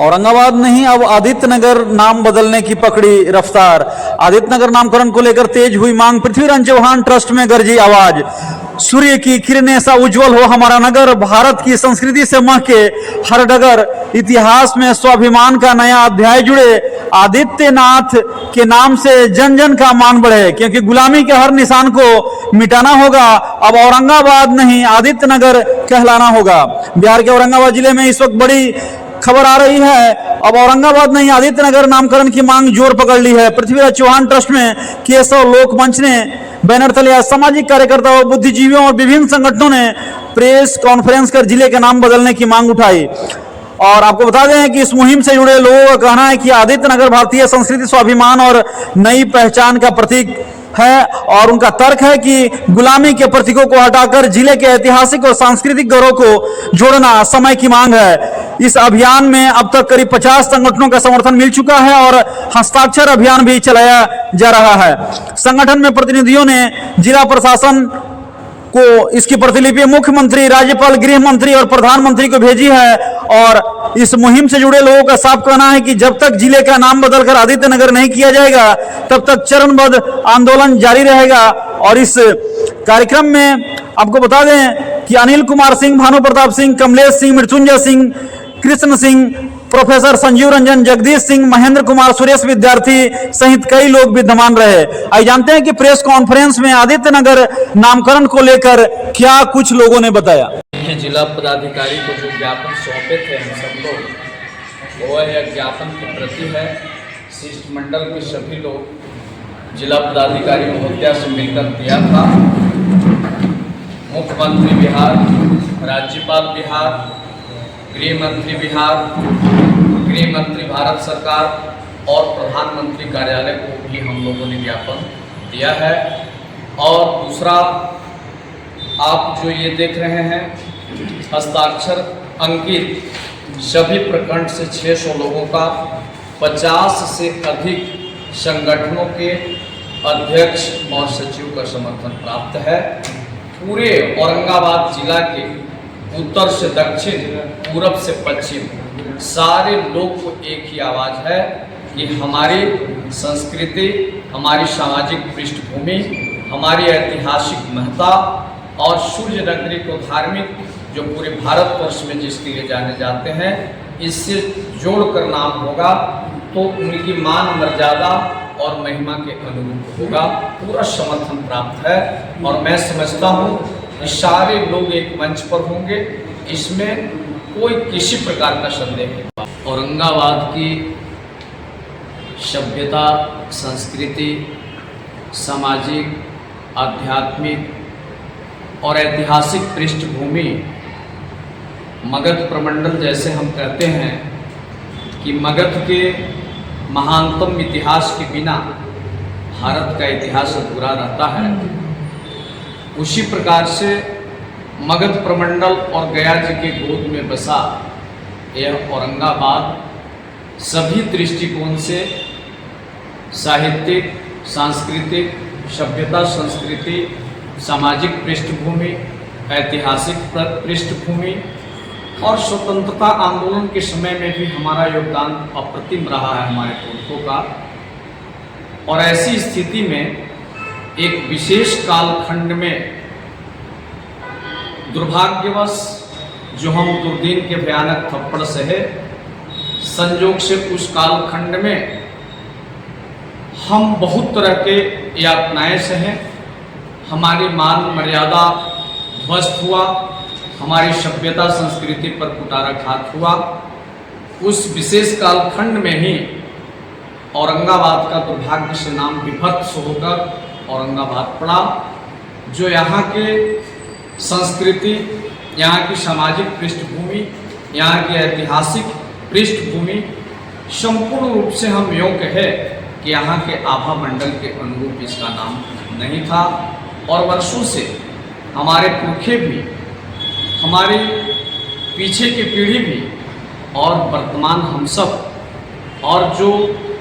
औरंगाबाद नहीं, अब आदित्यनगर नाम बदलने की पकड़ी रफ्तार। आदित्यनगर नामकरण को लेकर तेज हुई मांग, पृथ्वीराज चौहान ट्रस्ट में गरजी आवाज। सूर्य की किरणें सा उज्जवल हो हमारा नगर, भारत की संस्कृति से महके हर डगर, इतिहास में स्वाभिमान का नया अध्याय जुड़े, आदित्यनाथ के नाम से जन जन का मान बढ़े, क्योंकि गुलामी के हर निशान को मिटाना होगा। अब औरंगाबाद नहीं, आदित्यनगर कहलाना होगा। बिहार के औरंगाबाद जिले में इस वक्त बड़ी खबर आ रही है। अब औरंगाबाद नहीं, आदित्यनगर नामकरण की मांग जोर पकड़ ली है। पृथ्वीराज चौहान ट्रस्ट में केशव लोक मंच ने बैनर तले सामाजिक कार्यकर्ताओं, बुद्धिजीवियों और विभिन्न संगठनों ने प्रेस कॉन्फ्रेंस कर जिले के नाम बदलने की मांग उठाई। और आपको बता दें कि इस मुहिम से जुड़े लोगों का कहना है कि आदित्यनगर भारतीय संस्कृति, स्वाभिमान और नई पहचान का प्रतीक है। और उनका तर्क है कि गुलामी के प्रतीकों को हटाकर जिले के ऐतिहासिक और सांस्कृतिक गौरव को जोड़ना समय की मांग है। इस अभियान में अब तक करीब 50 संगठनों का समर्थन मिल चुका है और हस्ताक्षर अभियान भी चलाया जा रहा है। संगठन में प्रतिनिधियों ने जिला प्रशासन को इसकी प्रतिलिपि मुख्यमंत्री, राज्यपाल, गृह मंत्री और प्रधानमंत्री को भेजी है। और इस मुहिम से जुड़े लोगों का साफ कहना है कि जब तक जिले का नाम बदलकर आदित्यनगर नहीं किया जाएगा, तब तक चरणबद्ध आंदोलन जारी रहेगा। और इस कार्यक्रम में आपको बता दें कि अनिल कुमार सिंह, भानु प्रताप सिंह, कमलेश सिंह, मृत्युंजय सिंह, कृष्ण सिंह, प्रोफेसर संजीव रंजन, जगदीश सिंह, महेंद्र कुमार, सुरेश विद्यार्थी सहित कई लोग विद्यमान रहे। आइए जानते हैं कि प्रेस कॉन्फ्रेंस में आदित्यनगर नामकरण को लेकर क्या कुछ लोगों ने बताया। जिला पदाधिकारी को जो ज्ञापन सौंपे थे हम सब लोग, वो यह ज्ञापन की प्रति है। शिष्टमंडल के सभी लोग जिला पदाधिकारी महोदया से मिलकर दिया था। मुख्यमंत्री बिहार, राज्यपाल बिहार, गृह मंत्री बिहार, गृह मंत्री भारत सरकार और प्रधानमंत्री कार्यालय को भी हम लोगों ने ज्ञापन दिया है। और दूसरा, आप जो ये देख रहे हैं हस्ताक्षर अंकित सभी प्रखंड से 600 लोगों का, 50 से अधिक संगठनों के अध्यक्ष और सचिव का समर्थन प्राप्त है। पूरे औरंगाबाद जिला के उत्तर से दक्षिण, पूरब से पश्चिम सारे लोग को एक ही आवाज़ है कि हमारी संस्कृति, हमारी सामाजिक पृष्ठभूमि, हमारी ऐतिहासिक महत्ता और सूर्य नगरी को धार्मिक जो पूरे भारतवर्ष में जिसके लिए जाने जाते हैं, इससे जोड़कर नाम होगा तो उनकी मान मर्यादा और महिमा के अनुरूप होगा। पूरा समर्थन प्राप्त है और मैं समझता हूँ कि सारे लोग एक मंच पर होंगे, इसमें कोई किसी प्रकार का संदेह नहीं। औरंगाबाद की सभ्यता, संस्कृति, सामाजिक, आध्यात्मिक और ऐतिहासिक पृष्ठभूमि, मगध प्रमंडल जैसे हम कहते हैं कि मगध के महानतम इतिहास के बिना भारत का इतिहास अधूरा रहता है, उसी प्रकार से मगध प्रमंडल और गया जी के गोद में बसा यह औरंगाबाद सभी दृष्टिकोण से साहित्यिक, सांस्कृतिक, सभ्यता, संस्कृति, सामाजिक पृष्ठभूमि, ऐतिहासिक पृष्ठभूमि और स्वतंत्रता आंदोलन के समय में भी हमारा योगदान अप्रतिम रहा है हमारे पुरखों का। और ऐसी स्थिति में एक विशेष कालखंड में दुर्भाग्यवश जो हम दुर्दीन के भयानक थप्पड़ सहे, संयोग से उस कालखंड में हम बहुत तरह के यातनाएं सहे, हमारी मान मर्यादा ध्वस्त हुआ, हमारी सभ्यता संस्कृति पर कुठाराघात हुआ। उस विशेष कालखंड में ही औरंगाबाद का दुर्भाग्य से नाम विभत्स होकर औरंगाबाद पड़ा, जो यहाँ के संस्कृति, यहाँ की सामाजिक पृष्ठभूमि, यहाँ की ऐतिहासिक पृष्ठभूमि संपूर्ण रूप से हम यूँ कहें कि यहाँ के आभा मंडल के अनुरूप इसका नाम नहीं था। और वर्षों से हमारे पुरखे भी, हमारी पीछे की पीढ़ी भी और वर्तमान हम सब और जो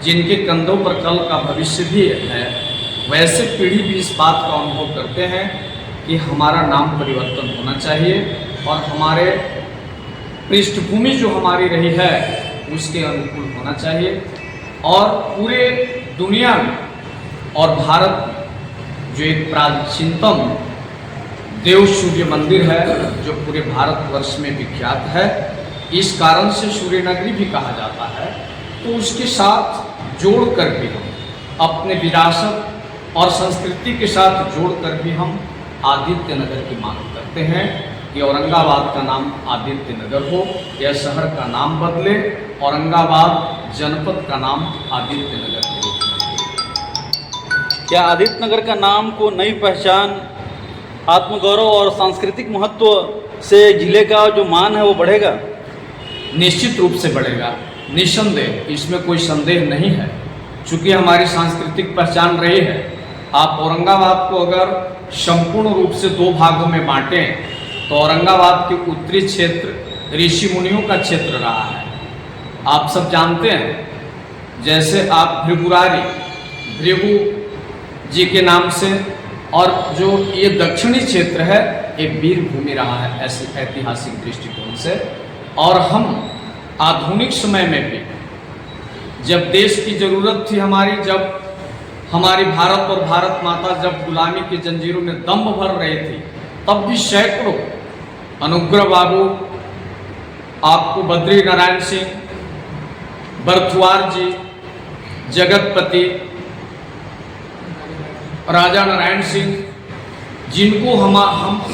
जिनके कंधों पर कल का भविष्य भी है, वैसे पीढ़ी भी इस बात का अनुभव करते हैं कि हमारा नाम परिवर्तन होना चाहिए और हमारे पृष्ठभूमि जो हमारी रही है उसके अनुकूल होना चाहिए। और पूरे दुनिया में और भारत में जो एक प्राचीनतम देव सूर्य मंदिर है जो पूरे भारतवर्ष में विख्यात है, इस कारण से सूर्य नगरी भी कहा जाता है, तो उसके साथ जोड़ कर भी हम अपने विरासत और संस्कृति के साथ जोड़ कर भी हम आदित्य नगर की मांग करते हैं कि औरंगाबाद का नाम आदित्य नगर हो, या शहर का नाम बदले, औरंगाबाद जनपद का नाम आदित्य नगर के रूप में। क्या आदित्य नगर का नाम को नई पहचान, आत्मगौरव और सांस्कृतिक महत्व से जिले का जो मान है वो बढ़ेगा? निश्चित रूप से बढ़ेगा, निसंदेह, इसमें कोई संदेह नहीं है। चूँकि हमारी सांस्कृतिक पहचान रही है, आप औरंगाबाद को अगर संपूर्ण रूप से दो भागों में बांटें तो औरंगाबाद के उत्तरी क्षेत्र ऋषि मुनियों का क्षेत्र रहा है। आप सब जानते हैं, जैसे आप भृगुरारी, भृगु जी के नाम से, और जो ये दक्षिणी क्षेत्र है एक वीर भूमि रहा है ऐसे ऐतिहासिक दृष्टिकोण से। और हम आधुनिक समय में भी जब देश की ज़रूरत थी हमारी, जब हमारी भारत और भारत माता जब गुलामी की जंजीरों में दम भर रही थी, तब भी सैकड़ों अनुग्रह बाबू, आपको बद्री नारायण सिंह, बरथुआर जी, जगतपति, राजा नारायण सिंह, जिनको हम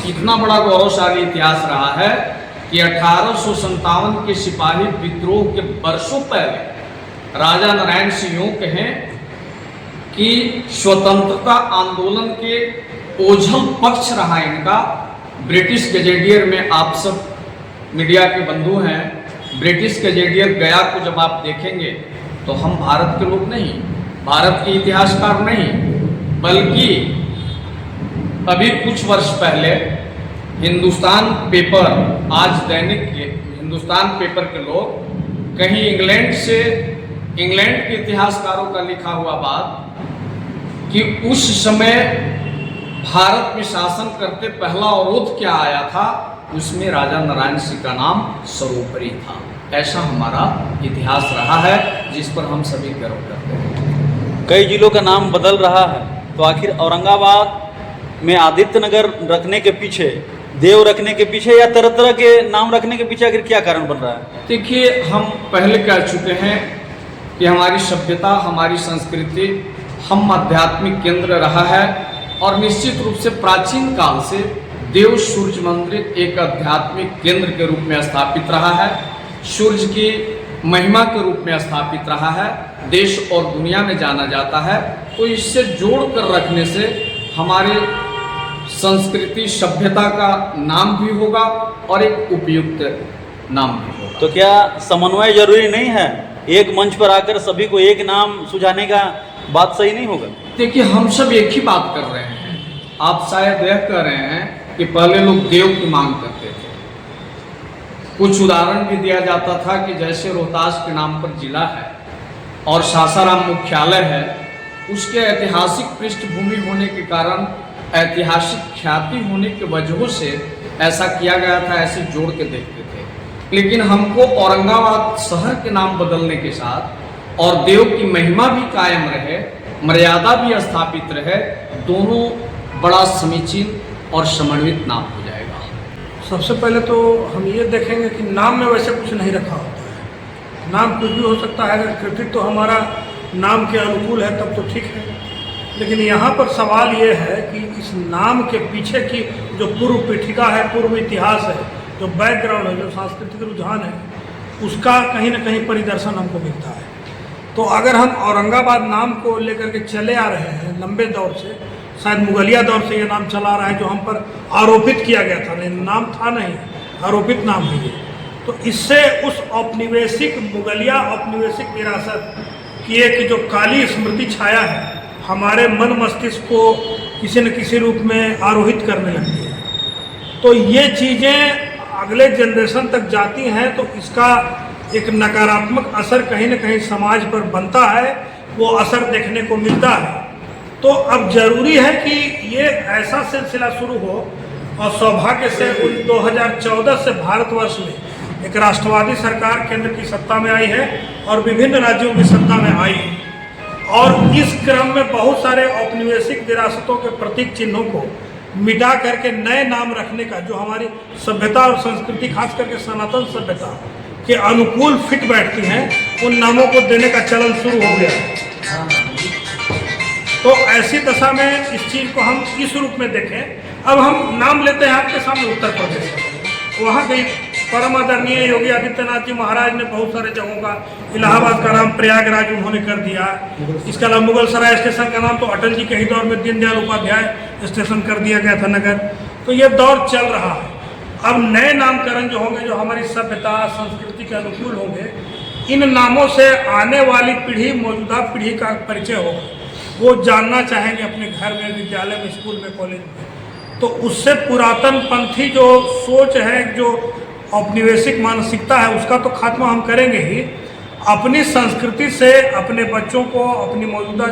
इतना बड़ा गौरवशाली इतिहास रहा है कि 1857 के सिपाही विद्रोह के वर्षों पहले राजा नारायण सिंह यूँ कहें कि स्वतंत्रता आंदोलन के ओझल पक्ष रहा इनका। ब्रिटिश गजेटियर में, आप सब मीडिया के बंधु हैं, ब्रिटिश गजेटियर गया को जब आप देखेंगे तो हम भारत के लोग नहीं, भारत के इतिहासकार नहीं, बल्कि अभी कुछ वर्ष पहले हिंदुस्तान पेपर, आज दैनिक हिंदुस्तान पेपर के लोग कहीं इंग्लैंड के इतिहासकारों का लिखा हुआ बात कि उस समय भारत में शासन करते पहला अवरोध क्या आया था, उसमें राजा नारायण सिंह का नाम सर्वोपरि था। ऐसा हमारा इतिहास रहा है जिस पर हम सभी गर्व करते हैं। कई जिलों का नाम बदल रहा है, तो आखिर औरंगाबाद में आदित्य नगर रखने के पीछे, देव रखने के पीछे या तरह तरह के नाम रखने के पीछे आखिर क्या कारण बन रहा है? देखिए, हम पहले कह चुके हैं कि हमारी सभ्यता, हमारी संस्कृति, हम आध्यात्मिक केंद्र रहा है और निश्चित रूप से प्राचीन काल से देव सूर्य मंदिर एक आध्यात्मिक केंद्र के रूप में स्थापित रहा है, सूर्य की महिमा के रूप में स्थापित रहा है, देश और दुनिया में जाना जाता है। तो इससे जोड़ कर रखने से हमारे संस्कृति, सभ्यता का नाम भी होगा और एक उपयुक्त नाम भी होगा। तो क्या समन्वय जरूरी नहीं है? एक मंच पर आकर सभी को एक नाम सुझाने का बात सही नहीं होगा? देखिए, हम सब एक ही बात कर रहे हैं। आप शायद यह कह रहे हैं कि पहले लोग देव की मांग करते थे। कुछ उदाहरण भी दिया जाता था कि जैसे रोहतास के नाम पर जिला है और सासाराम मुख्यालय है, उसके ऐतिहासिक पृष्ठभूमि होने के कारण, ऐतिहासिक ख्याति होने की वजहों से ऐसा किया गया था, ऐसे जोड़ के देखते थे। लेकिन हमको औरंगाबाद शहर के नाम बदलने के साथ और देव की महिमा भी कायम रहे, मर्यादा भी स्थापित रहे, दोनों बड़ा समीचीन और समन्वित नाम हो जाएगा। सबसे पहले तो हम ये देखेंगे कि नाम में वैसे कुछ नहीं रखा होता है। नाम कुछ भी हो सकता है, अगर कृतित्व तो हमारा नाम के अनुकूल है तब तो ठीक है। लेकिन यहाँ पर सवाल ये है कि इस नाम के पीछे की जो पूर्व पीठिका है, पूर्व इतिहास है, जो बैकग्राउंड है, जो सांस्कृतिक रुझान है, उसका कहीं ना कहीं परिदर्शन हमको मिलता है। तो अगर हम औरंगाबाद नाम को लेकर के चले आ रहे हैं लंबे दौर से, शायद मुगलिया दौर से ये नाम चला आ रहा है, जो हम पर आरोपित किया गया था, लेकिन नाम था नहीं, आरोपित नाम है ये। तो इससे उस औपनिवेशिक, मुगलिया औपनिवेशिक विरासत की एक जो काली स्मृति छाया है, हमारे मन मस्तिष्क को किसी न किसी रूप में आरोहित करने लगती है। तो ये चीज़ें अगले जनरेशन तक जाती हैं तो इसका एक नकारात्मक असर कहीं न कहीं समाज पर बनता है, वो असर देखने को मिलता है। तो अब जरूरी है कि ये ऐसा सिलसिला शुरू हो, और सौभाग्य से 2014 से भारतवर्ष में एक राष्ट्रवादी सरकार केंद्र की सत्ता में आई है और विभिन्न राज्यों की सत्ता में आई है। और इस क्रम में बहुत सारे औपनिवेशिक विरासतों के प्रतीक चिन्हों को मिटा करके नए नाम रखने का, जो हमारी सभ्यता और संस्कृति खास करके सनातन सभ्यता के अनुकूल फिट बैठती हैं, उन नामों को देने का चलन शुरू हो गया है। तो ऐसी दशा में इस चीज़ को हम इस रूप में देखें। अब हम नाम लेते हैं आपके सामने उत्तर प्रदेश का। वहाँ गई परम आदरणीय योगी आदित्यनाथ जी महाराज ने बहुत सारे जगहों का, इलाहाबाद का नाम प्रयागराज उन्होंने कर दिया। इसके अलावा मुगल सराय स्टेशन का नाम तो अटल जी के ही दौर में दीनदयाल उपाध्याय स्टेशन कर दिया गया था नगर। तो ये दौर चल रहा है। अब नए नामकरण जो होंगे, जो हमारी सभ्यता संस्कृति के अनुकूल होंगे, इन नामों से आने वाली पीढ़ी, मौजूदा पीढ़ी का परिचय होगा। वो जानना चाहेंगे अपने घर में, विद्यालय में, स्कूल में, कॉलेज में। तो उससे पुरातन पंथी जो सोच है, जो औपनिवेशिक मानसिकता है, उसका तो खात्मा हम करेंगे ही। अपनी संस्कृति से अपने बच्चों को, अपनी मौजूदा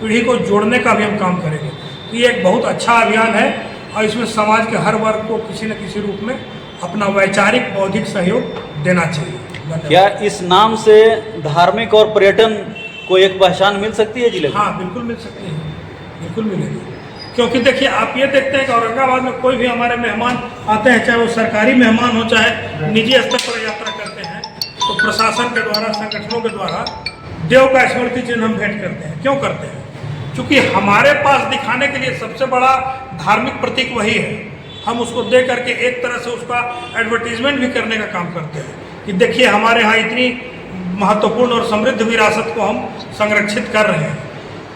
पीढ़ी को जोड़ने का भी हम काम करेंगे। तो ये एक बहुत अच्छा अभियान है और इसमें समाज के हर वर्ग को किसी न किसी रूप में अपना वैचारिक बौद्धिक सहयोग देना चाहिए। क्या इस नाम से धार्मिक और पर्यटन को एक पहचान मिल सकती है जिले में? हाँ, बिल्कुल मिल सकती है, बिल्कुल मिलेगी। क्योंकि देखिए, आप ये देखते हैं कि औरंगाबाद में कोई भी हमारे मेहमान आते हैं, चाहे वो सरकारी मेहमान हो, चाहे निजी स्तर पर यात्रा करते हैं, तो प्रशासन के द्वारा, संगठनों के द्वारा देव का स्मृति चिन्ह हम भेंट करते हैं। क्यों करते हैं? क्योंकि हमारे पास दिखाने के लिए सबसे बड़ा धार्मिक प्रतीक वही है। हम उसको दे करके एक तरह से उसका एडवर्टीजमेंट भी करने का काम करते हैं कि देखिए, हमारे यहाँ इतनी महत्वपूर्ण और समृद्ध विरासत को हम संरक्षित कर रहे हैं।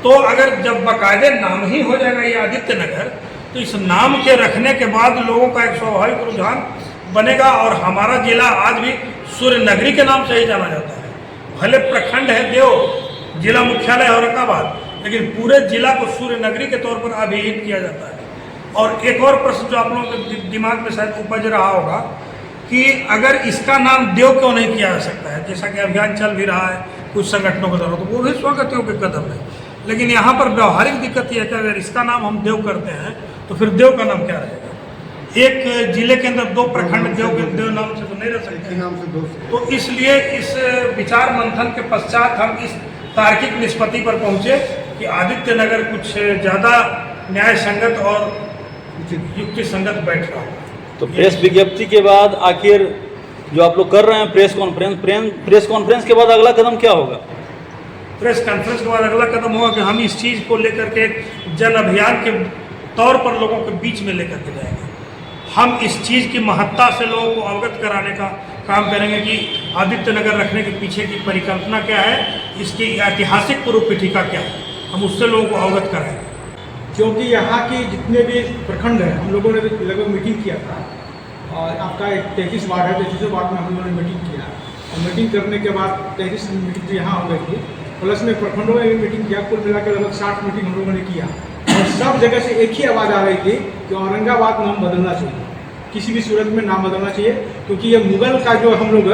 तो अगर जब बाकायदे नाम ही हो जाएगा ये आदित्य नगर, तो इस नाम के रखने के बाद लोगों का एक स्वाभाविक रुझान बनेगा। और हमारा जिला आज भी सूर्य नगरी के नाम से ही जाना जाता है। भले प्रखंड है देव, जिला मुख्यालय औरंगाबाद, लेकिन पूरे जिला को सूर्य नगरी के तौर पर अभिहित किया जाता है। और एक और प्रश्न जो आप लोगों के दिमाग में शायद उपज रहा होगा कि अगर इसका नाम देव क्यों नहीं किया जा सकता है, जैसा कि अभियान चल भी रहा है कुछ संगठनों के द्वारा, तो वो भी स्वागत योग्य कदम है। लेकिन यहाँ पर व्यवहारिक दिक्कत यह है कि अगर इसका नाम हम देव करते हैं तो फिर देव का नाम क्या रहेगा? एक जिले के अंदर 2 प्रखंड देव नाम से तो नहीं रह सकते, नाम से 2। तो इसलिए इस विचार मंथन के पश्चात हम इस तार्किक निष्पत्ति पर पहुँचे कि आदित्य नगर कुछ ज़्यादा न्याय संगत और युक्ति संगत बैठ रहा है। तो प्रेस विज्ञप्ति के बाद आखिर जो आप लोग कर रहे हैं प्रेस कॉन्फ्रेंस के बाद अगला कदम क्या होगा? प्रेस कॉन्फ्रेंस के बाद अगला कदम होगा कि हम इस चीज़ को लेकर के जन अभियान के तौर पर लोगों के बीच में लेकर के जाएंगे। हम इस चीज़ की महत्ता से लोगों को अवगत कराने का काम करेंगे कि आदित्य नगर रखने के पीछे की परिकल्पना क्या है, इसकी ऐतिहासिक पूर्व पीठिका क्या है, हम उससे लोगों को अवगत कराएंगे। क्योंकि यहाँ की जितने भी प्रखंड हैं, हम लोगों ने भी लगभग मीटिंग किया था। और आपका 33 वार्ड है, 33 वार्ड में हम लोगों ने मीटिंग किया। और मीटिंग करने के बाद 33 मीटिंग तो यहाँ हो गई थी, प्लस में प्रखंडों में भी मीटिंग किया। कुल मिलाकर लगभग 60 मीटिंग हम लोगों ने किया। और सब जगह से एक ही आवाज़ आ रही थी कि औरंगाबाद नाम बदलना चाहिए, किसी भी सूरत में नाम बदलना चाहिए। क्योंकि ये मुगल का जो हम लोग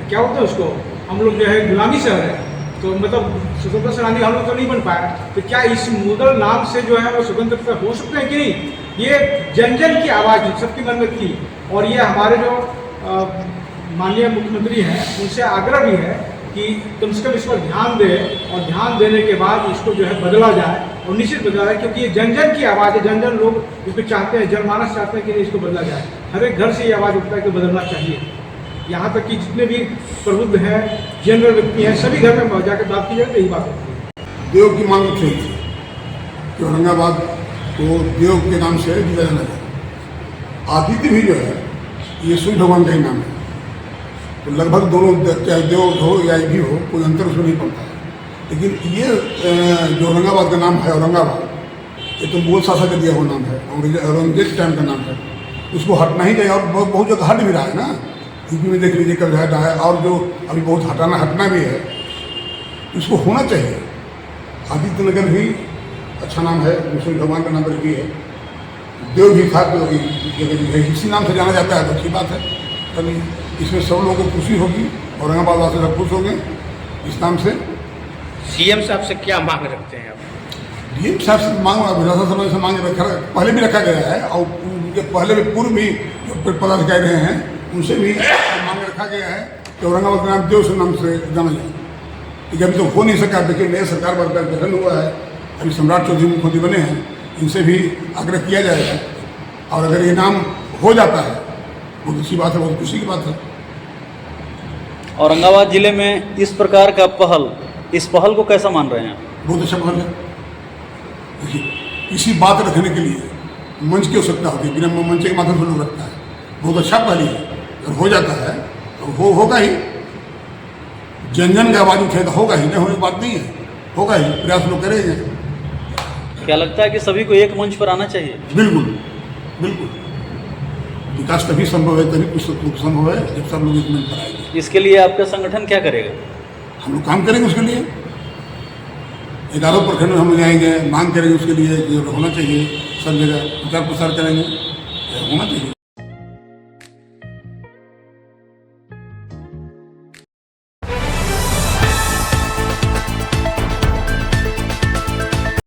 क्या बोलते हैं उसको, हम लोग जो है गुलामी शहर है, तो मतलब स्वतंत्र सेनानी हम लोग तो नहीं बन पाए। तो क्या इस मुगल नाम से जो है वो स्वतंत्रता हो सकते हैं कि नहीं? ये जन जन की आवाज़ सबके मन में थी। और ये हमारे जो माननीय मुख्यमंत्री हैं, उनसे आग्रह भी है कि कम से कम इस पर ध्यान दे, और ध्यान देने के बाद इसको जो है बदला जाए, और निश्चित बदला जाए। क्योंकि ये जन जन की आवाज़ है, जन जन लोग इसको चाहते हैं, जनमानस चाहते हैं कि इसको बदला जाए। हर एक घर से ये आवाज़ उठता है कि बदलना चाहिए। यहाँ तक कि जितने भी प्रबुद्ध हैं, जनरल व्यक्ति हैं, सभी घर में जाकर बात की जाए तो यही बात होती है। देव की मांग थी कि औरंगाबाद को देव के नाम से दिया जाना चाहिए। आदित्य भी जो है ये सूर्य भगवान का ही नाम है, तो लगभग दोनों, चाहे देव हो या भी हो, कोई अंतर उसमें नहीं पड़ता है। लेकिन ये जो औरंगाबाद का नाम है, औरंगाबाद, ये तो मुगल शासक का दिया हुआ नाम है, औरंगजेब टाइम का नाम है, उसको हटना ही चाहिए। और बहुत जगह हट भी रहा है ना, यूपी में देख लीजिए कब हट रहा है, और जो अभी बहुत हटना भी है, इसको होना चाहिए। आदित्य नगर भी अच्छा नाम है, सूर्य भगवान का नाम पर भी है, देव भी था, तो इसी नाम से जाना जाता है, तो अच्छी बात है। तभी इसमें सब लोगों को खुशी होगी, औरंगाबाद वाले सब खुश होंगे इस नाम से। सीएम साहब से क्या मांग रखते हैं आप? डीएम साहब से मांग, विरासत से मांग रखा, पहले भी रखा गया है, और उनके पहले भी पूर्व भी जो पदाधिकारी रहे हैं उनसे भी मांग रखा गया है कि औरंगाबाद का नाम देव से नाम से जाना जाए, क्योंकि अभी तो हो नहीं सका। देखिए नए सरकार का गठन हुआ है, अभी सम्राट चौधरी मुख्यमंत्री बने हैं, इनसे भी आग्रह किया जाएगा। और अगर ये नाम हो जाता है बहुत अच्छी बात है, बहुत खुशी की बात है। औरंगाबाद जिले में इस प्रकार का पहल, इस पहल को कैसा मान रहे हैं? बहुत अच्छा पहल है। देखिए किसी बात रखने के लिए मंच की आवश्यकता होती है, बिना मंच के माध्यम से लोग रखता है। बहुत अच्छा पहल है, अगर हो जाता है तो होगा ही। जन जन की आवाज़ उठेगा, होगा ही, नहीं होने की बात नहीं है, होगा ही, प्रयास लोग करेंगे। क्या लगता है कि सभी को एक मंच पर आना चाहिए? बिल्कुल बिल्कुल, विकास तभी संभव है, तभी कुछ संभव है जब सब लोग एक मंच पर आएंगे। इसके लिए आपका संगठन क्या करेगा? हम लोग काम करेंगे उसके लिए, 11 प्रखंड में हम जाएंगे, मांग करेंगे उसके लिए, जो होना चाहिए सब जगह प्रचार प्रसार करेंगे, होना चाहिए।